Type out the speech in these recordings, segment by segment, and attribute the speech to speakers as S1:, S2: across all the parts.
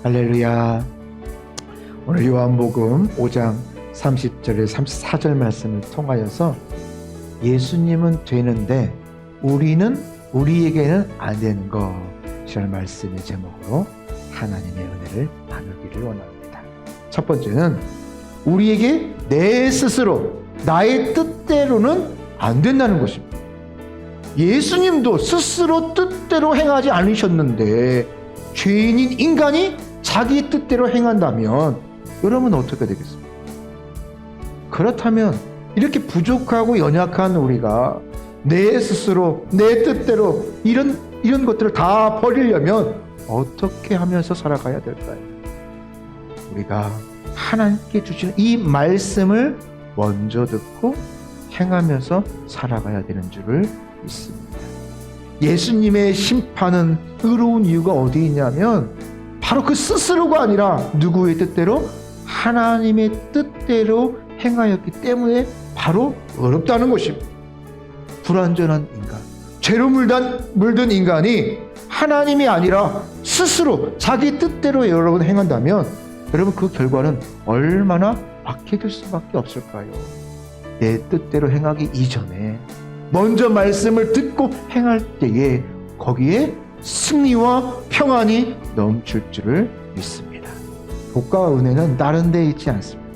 S1: 할렐루야. 오늘 요한복음 5장 30절에 34절 말씀을 통하여서 예수님은 되는데 우리에게는 안 되는 것이라는 말씀의 제목으로 하나님의 은혜를 나누기를 원합니다. 첫 번째는 우리에게 내 스스로 나의 뜻대로는 안 된다는 것입니다. 예수님도 스스로 뜻대로 행하지 않으셨는데 죄인인 인간이 자기 뜻대로 행한다면 여러분 어떻게 되겠습니까? 그렇다면 이렇게 부족하고 연약한 우리가 내 스스로 내 뜻대로 이런 것들을 다 버리려면 어떻게 하면서 살아가야 될까요? 우리가 하나님께 주시는 이 말씀을 먼저 듣고 행하면서 살아가야 되는 줄을 믿습니다. 예수님의 심판은 의로운 이유가 어디 있냐면 바로 그 스스로가 아니라 누구의 뜻대로? 하나님의 뜻대로 행하였기 때문에 바로 어렵다는 것입니다. 불완전한 인간, 죄로 물든 인간이 하나님이 아니라 스스로 자기 뜻대로 여러분 행한다면 여러분 그 결과는 얼마나 악해질 수밖에 없을까요? 내 뜻대로 행하기 이전에 먼저 말씀을 듣고 행할 때에 거기에 승리와 평안이 넘칠 줄을 믿습니다. 복과 은혜는 다른 데 있지 않습니다.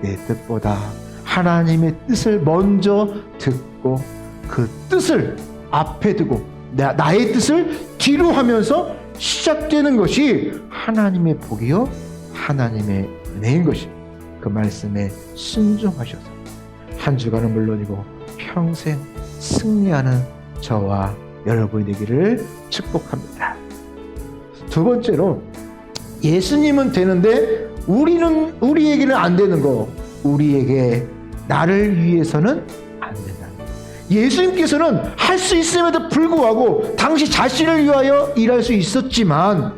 S1: 내 뜻보다 하나님의 뜻을 먼저 듣고 그 뜻을 앞에 두고 나의 뜻을 뒤로 하면서 시작되는 것이 하나님의 복이요 하나님의 은혜인 것입니다. 그 말씀에 순종하셔서 한 주간은 물론이고 평생 승리하는 저와 여러분이 되기를 축복합니다. 두 번째로 예수님은 되는데 우리에게는 안 되는 거, 우리에게 나를 위해서는 안 된다. 예수님께서는 할 수 있음에도 불구하고 당시 자신을 위하여 일할 수 있었지만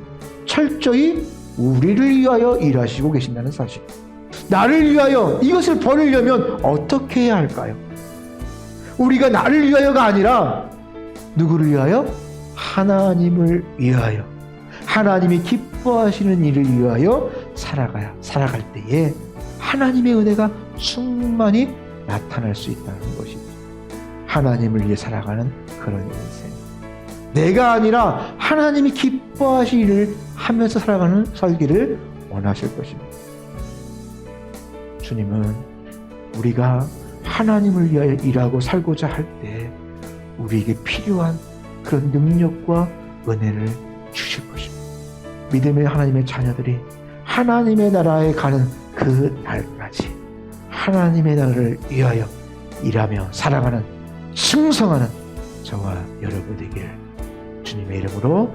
S1: 철저히 우리를 위하여 일하시고 계신다는 사실. 나를 위하여 이것을 버리려면 어떻게 해야 할까요? 우리가 나를 위하여가 아니라 누구를 위하여? 하나님을 위하여, 하나님이 기뻐하시는 일을 위하여 살아갈 때에 하나님의 은혜가 충만히 나타날 수 있다는 것이죠. 하나님을 위해 살아가는 그런 인생. 내가 아니라 하나님이 기뻐하시는 일을 하면서 살기를 원하실 것입니다. 주님은 우리가 하나님을 위하여 일하고 살고자 할 때 우리에게 필요한 그런 능력과 은혜를 주실 것입니다. 믿음의 하나님의 자녀들이 하나님의 나라에 가는 그 날까지 하나님의 나라를 위하여 일하며 살아가는 충성하는 저와 여러분 되길 주님의 이름으로